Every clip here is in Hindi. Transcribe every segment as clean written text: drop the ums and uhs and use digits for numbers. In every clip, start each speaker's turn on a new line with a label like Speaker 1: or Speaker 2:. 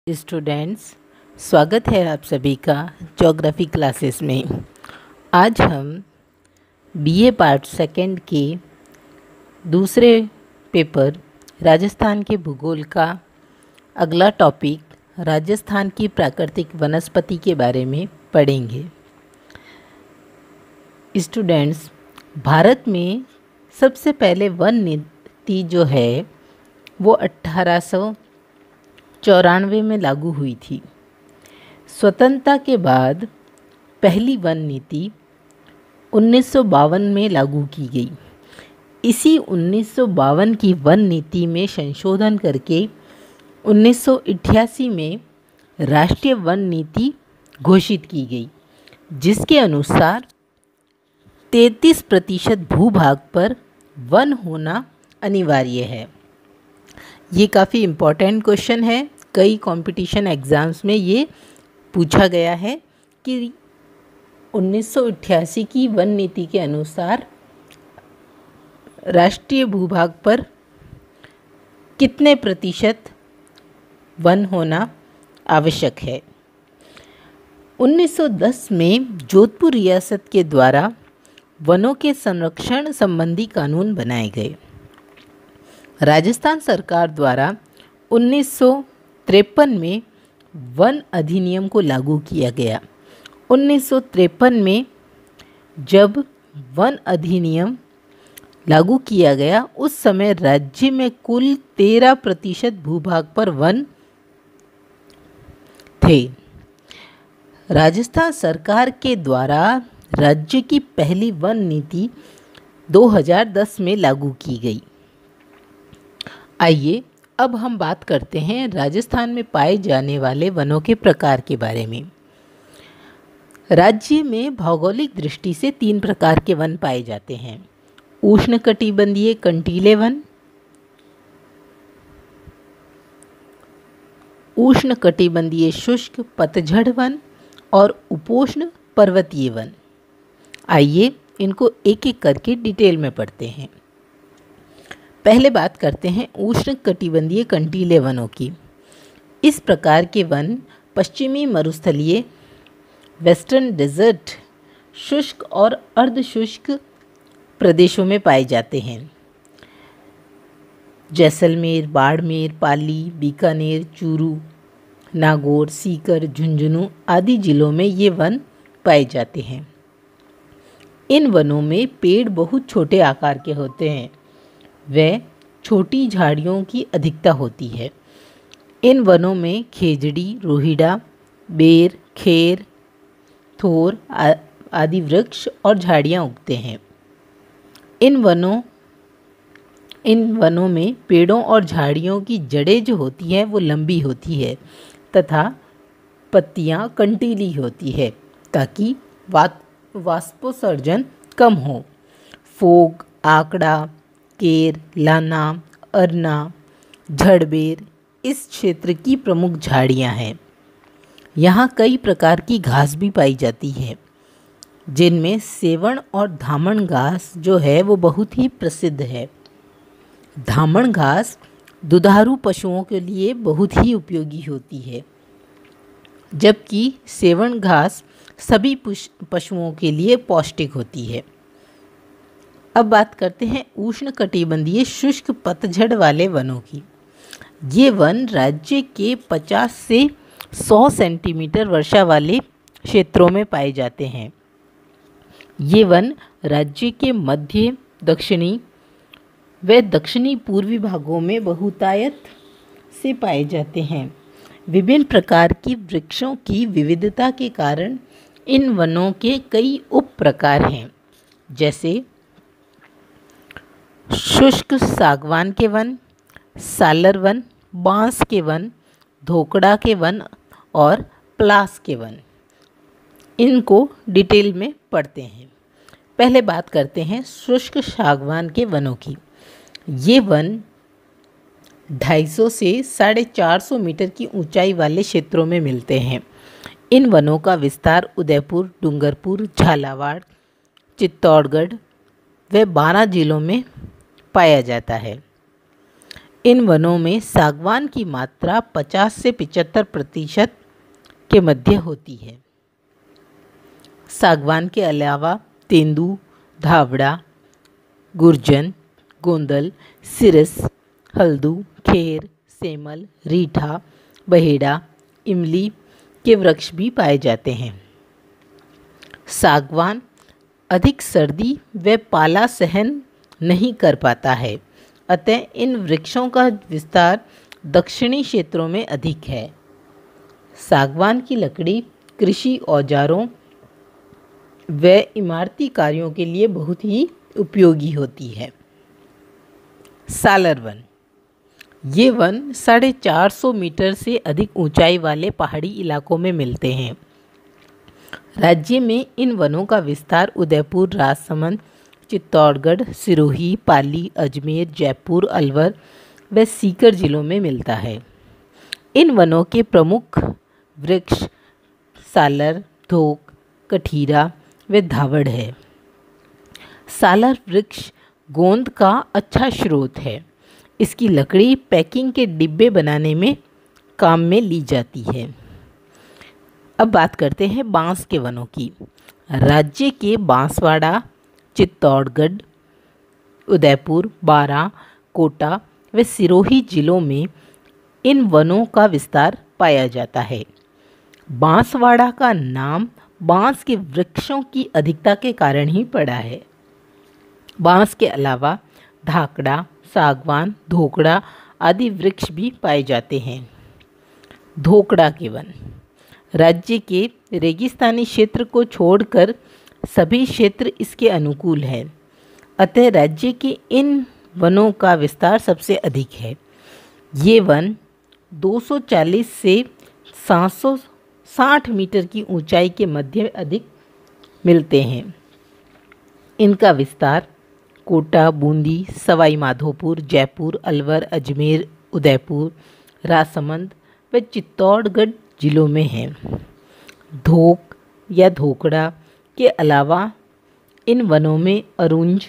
Speaker 1: स्टूडेंट्स, स्वागत है आप सभी का ज्योग्राफी क्लासेस में। आज हम बीए पार्ट सेकंड के दूसरे पेपर राजस्थान के भूगोल का अगला टॉपिक राजस्थान की प्राकृतिक वनस्पति के बारे में पढ़ेंगे। स्टूडेंट्स, भारत में सबसे पहले वन नीति जो है वो 1894 में लागू हुई थी। स्वतंत्रता के बाद पहली वन नीति 1952 में लागू की गई। इसी 1952 की वन नीति में संशोधन करके 1988 में राष्ट्रीय वन नीति घोषित की गई, जिसके अनुसार 33% भूभाग पर वन होना अनिवार्य है। ये काफ़ी इम्पॉर्टेंट क्वेश्चन है। कई कंपटीशन एग्ज़ाम्स में ये पूछा गया है कि 1988 की वन नीति के अनुसार राष्ट्रीय भूभाग पर कितने प्रतिशत वन होना आवश्यक है। 1910 में जोधपुर रियासत के द्वारा वनों के संरक्षण संबंधी कानून बनाए गए। राजस्थान सरकार द्वारा 1953 में वन अधिनियम को लागू किया गया। 1953 में जब वन अधिनियम लागू किया गया, उस समय राज्य में कुल 13% भूभाग पर वन थे। राजस्थान सरकार के द्वारा राज्य की पहली वन नीति 2010 में लागू की गई। आइए अब हम बात करते हैं राजस्थान में पाए जाने वाले वनों के प्रकार के बारे में। राज्य में भौगोलिक दृष्टि से 3 प्रकार के वन पाए जाते हैं: उष्णकटिबंधीय कंटीले वन, उष्णकटिबंधीय शुष्क पतझड़ वन और उपोष्ण पर्वतीय वन। आइए इनको एक एक करके डिटेल में पढ़ते हैं। पहले बात करते हैं उष्णकटिबंधीय कंटीले वनों की। इस प्रकार के वन पश्चिमी मरुस्थलीय, वेस्टर्न डेजर्ट, शुष्क और अर्धशुष्क प्रदेशों में पाए जाते हैं। जैसलमेर, बाड़मेर, पाली, बीकानेर, चूरू, नागौर, सीकर, झुंझुनू आदि जिलों में ये वन पाए जाते हैं। इन वनों में पेड़ बहुत छोटे आकार के होते हैं। वह छोटी झाड़ियों की अधिकता होती है। इन वनों में खेजड़ी, रोहिड़ा, बेर, खेर, थोर आदि वृक्ष और झाड़ियाँ उगते हैं। इन वनों में पेड़ों और झाड़ियों की जड़ें जो होती हैं वो लंबी होती है तथा पत्तियाँ कंटीली होती है, ताकि वाष्पोत्सर्जन कम हो। फोग, आकड़ा, केर, लाना, अरना, झड़बेर इस क्षेत्र की प्रमुख झाड़ियाँ हैं। यहाँ कई प्रकार की घास भी पाई जाती है, जिनमें सेवण और धामण घास जो है वो बहुत ही प्रसिद्ध है। धामण घास दुधारू पशुओं के लिए बहुत ही उपयोगी होती है, जबकि सेवण घास सभी पशुओं के लिए पौष्टिक होती है। अब बात करते हैं उष्णकटिबंधीय शुष्क पतझड़ वाले वनों की। ये वन राज्य के 50 से 100 सेंटीमीटर वर्षा वाले क्षेत्रों में पाए जाते हैं। ये वन राज्य के मध्य, दक्षिणी व दक्षिणी पूर्वी भागों में बहुतायत से पाए जाते हैं। विभिन्न प्रकार की वृक्षों की विविधता के कारण इन वनों के कई उप प्रकार हैं, जैसे शुष्क सागवान के वन, सालर वन, बांस के वन, धोकड़ा के वन और प्लास के वन। इनको डिटेल में पढ़ते हैं। पहले बात करते हैं शुष्क सागवान के वनों की। ये वन 250 से 450 मीटर की ऊंचाई वाले क्षेत्रों में मिलते हैं। इन वनों का विस्तार उदयपुर, डूंगरपुर, झालावाड़, चित्तौड़गढ़ व 12 जिलों में पाया जाता है। इन वनों में सागवान की मात्रा 50 से 75% के मध्य होती है। सागवान के अलावा तेंदू, धावड़ा, गुर्जन, गोंदल, सिरस, हल्दू, खेर, सेमल, रीठा, बहेड़ा, इमली के वृक्ष भी पाए जाते हैं। सागवान अधिक सर्दी व पाला सहन नहीं कर पाता है, अतः इन वृक्षों का विस्तार दक्षिणी क्षेत्रों में अधिक है। सागवान की लकड़ी कृषि औजारों व इमारती कार्यों के लिए बहुत ही उपयोगी होती है। सालर वन, ये वन 450 मीटर से अधिक ऊंचाई वाले पहाड़ी इलाकों में मिलते हैं। राज्य में इन वनों का विस्तार उदयपुर, राजसमंद, चित्तौड़गढ़, सिरोही, पाली, अजमेर, जयपुर, अलवर व सीकर जिलों में मिलता है। इन वनों के प्रमुख वृक्ष सालर, धोक, कठीरा व धावड़ है। सालर वृक्ष गोंद का अच्छा स्रोत है। इसकी लकड़ी पैकिंग के डिब्बे बनाने में काम में ली जाती है। अब बात करते हैं बांस के वनों की। राज्य के बांसवाड़ा, चित्तौड़गढ़, उदयपुर, बारां, कोटा व सिरोही जिलों में इन वनों का विस्तार पाया जाता है। बांसवाड़ा का नाम बांस के वृक्षों की अधिकता के कारण ही पड़ा है। बांस के अलावा धाकड़ा, सागवान, धोकड़ा आदि वृक्ष भी पाए जाते हैं। धोकड़ा के वन, राज्य के रेगिस्तानी क्षेत्र को छोड़कर सभी क्षेत्र इसके अनुकूल है, अतः राज्य के इन वनों का विस्तार सबसे अधिक है। ये वन 240 से 760 मीटर की ऊंचाई के मध्य अधिक मिलते हैं। इनका विस्तार कोटा, बूंदी, सवाई माधोपुर, जयपुर, अलवर, अजमेर, उदयपुर, राजसमंद व चित्तौड़गढ़ जिलों में है। धोक या धोकड़ा के अलावा इन वनों में अरुंज,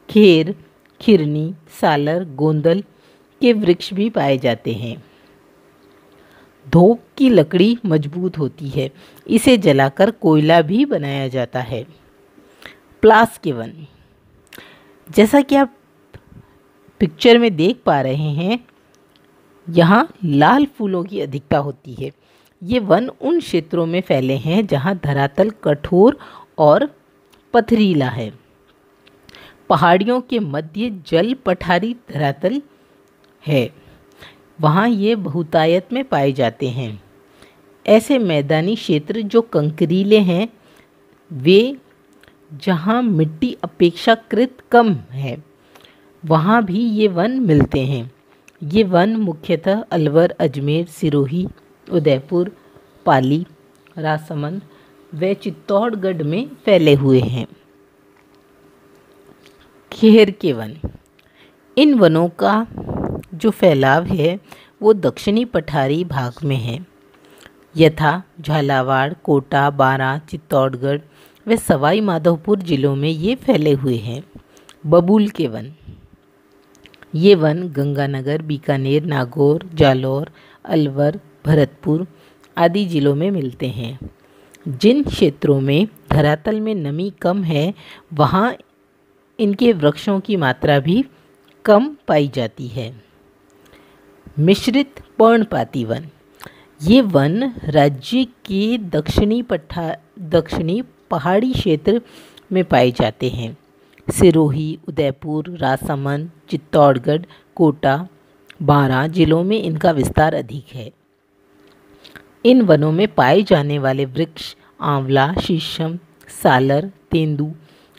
Speaker 1: खेर, खिरनी, सालर, गोंदल के वृक्ष भी पाए जाते हैं। धोक की लकड़ी मजबूत होती है, इसे जलाकर कोयला भी बनाया जाता है। प्लास के वन, जैसा कि आप पिक्चर में देख पा रहे हैं, यहाँ लाल फूलों की अधिकता होती है। ये वन उन क्षेत्रों में फैले हैं जहाँ धरातल कठोर और पथरीला है। पहाड़ियों के मध्य जल पठारी धरातल है, वहाँ ये बहुतायत में पाए जाते हैं। ऐसे मैदानी क्षेत्र जो कंकरीले हैं, वे जहाँ मिट्टी अपेक्षाकृत कम है, वहाँ भी ये वन मिलते हैं। ये वन मुख्यतः अलवर, अजमेर, सिरोही, उदयपुर, पाली, राजसमंद व चित्तौड़गढ़ में फैले हुए हैं। खेर के वन, इन वनों का जो फैलाव है वो दक्षिणी पठारी भाग में है, यथा झालावाड़, कोटा, बारां, चित्तौड़गढ़ व सवाई माधोपुर जिलों में ये फैले हुए हैं। बबूल के वन, ये वन गंगानगर, बीकानेर, नागौर, जालौर, अलवर, भरतपुर आदि जिलों में मिलते हैं। जिन क्षेत्रों में धरातल में नमी कम है, वहाँ इनके वृक्षों की मात्रा भी कम पाई जाती है। मिश्रित पर्णपाती वन, ये वन राज्य के दक्षिणी पहाड़ी क्षेत्र में पाए जाते हैं। सिरोही, उदयपुर, राजसमंद, चित्तौड़गढ़, कोटा, बारां जिलों में इनका विस्तार अधिक है। इन वनों में पाए जाने वाले वृक्ष आंवला, शीशम, सालर, तेंदू,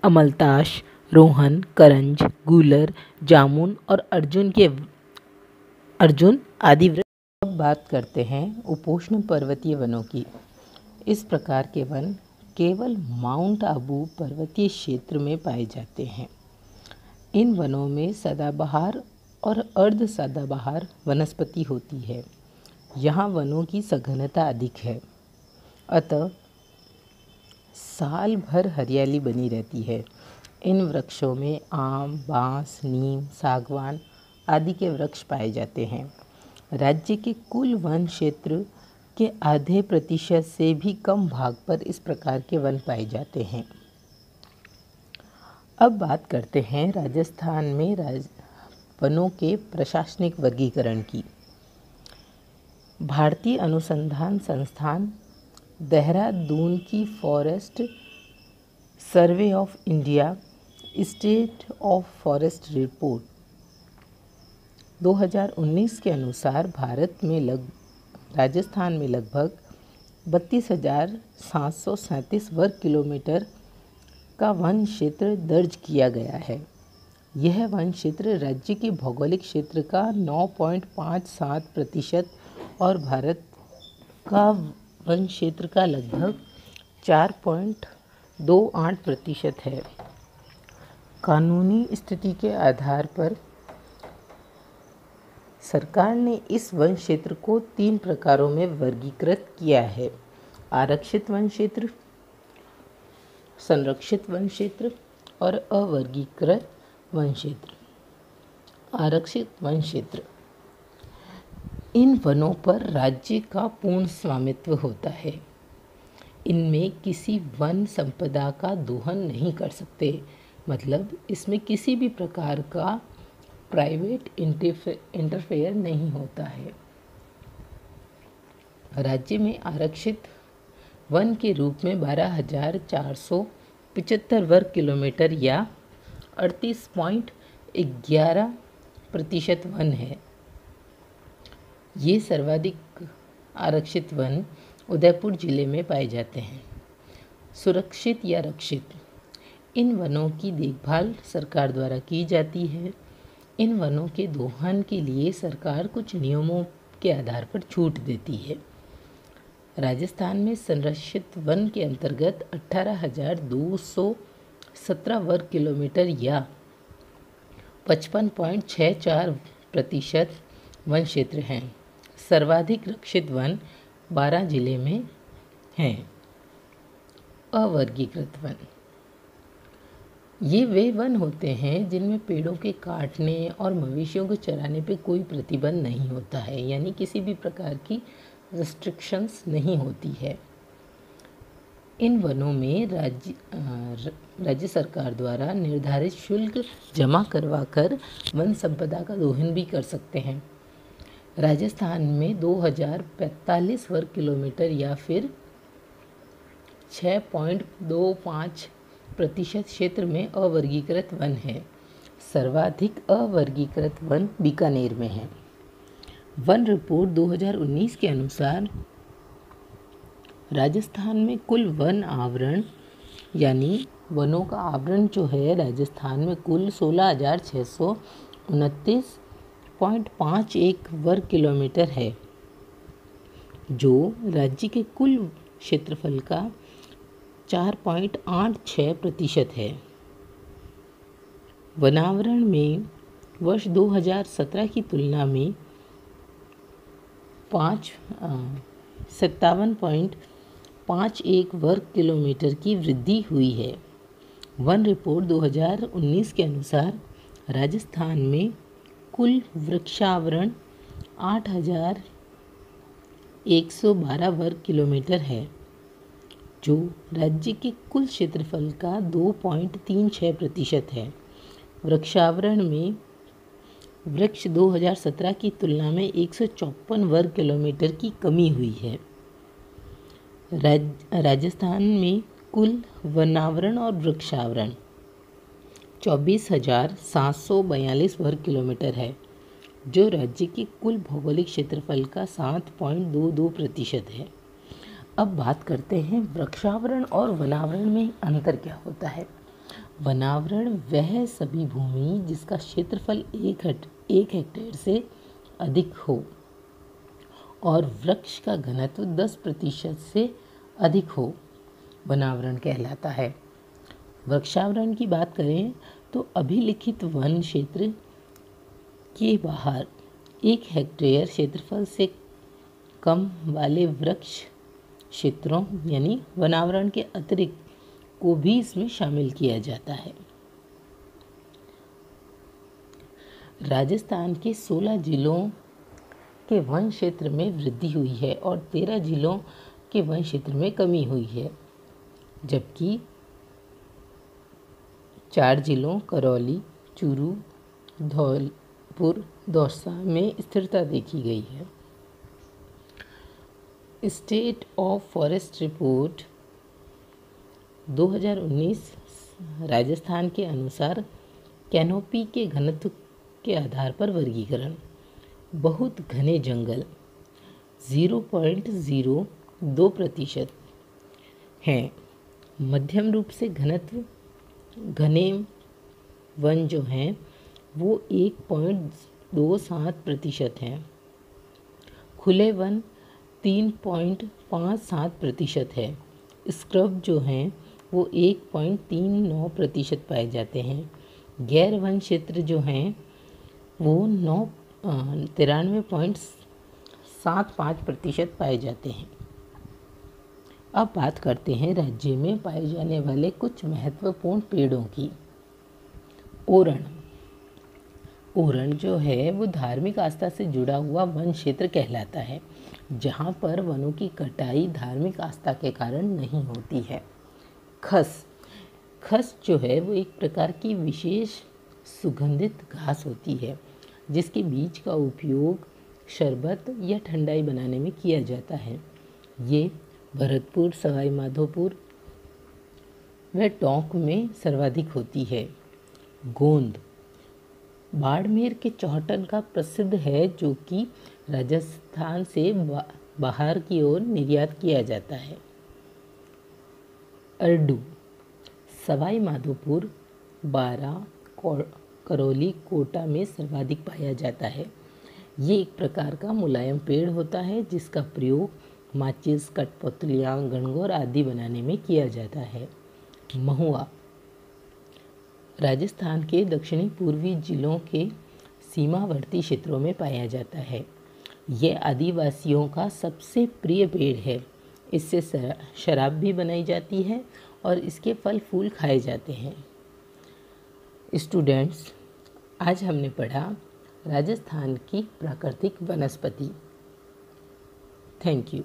Speaker 1: अमलताश, रोहन, करंज, गूलर, जामुन और अर्जुन आदि वृक्ष। अब बात करते हैं उपोष्ण पर्वतीय वनों की। इस प्रकार के वन केवल माउंट आबू पर्वतीय क्षेत्र में पाए जाते हैं। इन वनों में सदाबहार और अर्ध सदाबहार वनस्पति होती है। यहाँ वनों की सघनता अधिक है, अतः साल भर हरियाली बनी रहती है। इन वृक्षों में आम, बांस, नीम, सागवान आदि के वृक्ष पाए जाते हैं। राज्य के कुल वन क्षेत्र के आधे प्रतिशत से भी कम भाग पर इस प्रकार के वन पाए जाते हैं। अब बात करते हैं राजस्थान में वनों के प्रशासनिक वर्गीकरण की। भारतीय अनुसंधान संस्थान देहरादून की forest survey of India state of forest report 2019 के अनुसार राजस्थान में लगभग 32,737 वर्ग किलोमीटर का वन क्षेत्र दर्ज किया गया है। यह वन क्षेत्र राज्य के भौगोलिक क्षेत्र का 9.57% और भारत का वन क्षेत्र का लगभग 4.28% है। कानूनी स्थिति के आधार पर सरकार ने इस वन क्षेत्र को 3 प्रकारों में वर्गीकृत किया है: आरक्षित वन क्षेत्र, संरक्षित वन क्षेत्र और अवर्गीकृत वन क्षेत्र। आरक्षित वन क्षेत्र, इन वनों पर राज्य का पूर्ण स्वामित्व होता है। इनमें किसी वन संपदा का दोहन नहीं कर सकते, मतलब इसमें किसी भी प्रकार का प्राइवेट इंटरफेयर नहीं होता है। राज्य में आरक्षित वन के रूप में 12,475 वर्ग किलोमीटर या 38.11% वन है। ये सर्वाधिक आरक्षित वन उदयपुर जिले में पाए जाते हैं। सुरक्षित या रक्षित, इन वनों की देखभाल सरकार द्वारा की जाती है। इन वनों के दोहन के लिए सरकार कुछ नियमों के आधार पर छूट देती है। राजस्थान में संरक्षित वन के अंतर्गत 18,217 वर्ग किलोमीटर या 55.64% वन क्षेत्र हैं। सर्वाधिक रक्षित वन 12 जिले में हैं। अवर्गीकृत वन, ये वे वन होते हैं जिनमें पेड़ों के काटने और मवेशियों को चराने पे कोई प्रतिबंध नहीं होता है, यानी किसी भी प्रकार की रिस्ट्रिक्शंस नहीं होती है। इन वनों में राज्य सरकार द्वारा निर्धारित शुल्क जमा करवाकर वन संपदा का दोहन भी कर सकते हैं। राजस्थान में 2,045 वर्ग किलोमीटर या फिर 6.25% क्षेत्र में अवर्गीकृत वन है। सर्वाधिक अवर्गीकृत वन बीकानेर में है। वन रिपोर्ट 2019 के अनुसार राजस्थान में कुल वन आवरण यानी वनों का आवरण जो है राजस्थान में कुल 16,629.51 वर्ग किलोमीटर है, जो राज्य के कुल क्षेत्रफल का 4.86% है। वनावरण में वर्ष 2017 की तुलना में 57.51 वर्ग किलोमीटर की वृद्धि हुई है। वन रिपोर्ट 2019 के अनुसार राजस्थान में कुल वृक्षावरण 8,112 वर्ग किलोमीटर है, जो राज्य के कुल क्षेत्रफल का 2.36% है। वृक्षावरण में वृक्ष 2017 की तुलना में 154 वर्ग किलोमीटर की कमी हुई है। राजस्थान में कुल वनावरण और वृक्षावरण 24,742 वर्ग किलोमीटर है, जो राज्य के कुल भौगोलिक क्षेत्रफल का 7.22% है। अब बात करते हैं वृक्षावरण और वनावरण में अंतर क्या होता है। वनावरण वह सभी भूमि जिसका क्षेत्रफल 1 हेक्टेयर से अधिक हो और वृक्ष का घनत्व 10% से अधिक हो, वनावरण कहलाता है। वृक्षावरण की बात करें तो अभिलिखित वन क्षेत्र के बाहर 1 हेक्टेयर क्षेत्रफल से कम वाले वृक्ष क्षेत्रों यानी वनावरण के अतिरिक्त को भी इसमें शामिल किया जाता है। राजस्थान के 16 जिलों के वन क्षेत्र में वृद्धि हुई है और 13 जिलों के वन क्षेत्र में कमी हुई है, जबकि 4 जिलों करौली, चूरू, धौलपुर, दौसा में स्थिरता देखी गई है। State of forest report 2019 Rajasthan के अनुसार कैनोपी के घनत्व के आधार पर वर्गीकरण। बहुत घने जंगल 0.02% हैं। मध्यम रूप से घनत्व घने वन जो हैं वो 1.27% हैं। खुले वन 3.57% है। स्क्रब जो हैं वो 1.39% पाए जाते हैं। गैर वन क्षेत्र जो हैं वो 93.75% पाए जाते हैं। अब बात करते हैं राज्य में पाए जाने वाले कुछ महत्वपूर्ण पेड़ों की। ओरण जो है वो धार्मिक आस्था से जुड़ा हुआ वन क्षेत्र कहलाता है, जहाँ पर वनों की कटाई धार्मिक आस्था के कारण नहीं होती है। खस जो है वो एक प्रकार की विशेष सुगंधित घास होती है, जिसके बीज का उपयोग शरबत या ठंडाई बनाने में किया जाता है। ये भरतपुर, सवाई माधोपुर व टोंक में सर्वाधिक होती है। गोंद बाड़मेर के चौहटन का प्रसिद्ध है, जो कि राजस्थान से बाहर की ओर निर्यात किया जाता है। अर्डू सवाई माधोपुर, बारा, करौली, कोटा में सर्वाधिक पाया जाता है। ये एक प्रकार का मुलायम पेड़ होता है, जिसका प्रयोग माचिस, कठपुतलियाँ, गणगौर आदि बनाने में किया जाता है। महुआ राजस्थान के दक्षिणी पूर्वी जिलों के सीमावर्ती क्षेत्रों में पाया जाता है। यह आदिवासियों का सबसे प्रिय पेड़ है। इससे शराब भी बनाई जाती है और इसके फल फूल खाए जाते हैं। स्टूडेंट्स, आज हमने पढ़ा राजस्थान की प्राकृतिक वनस्पति। Thank you.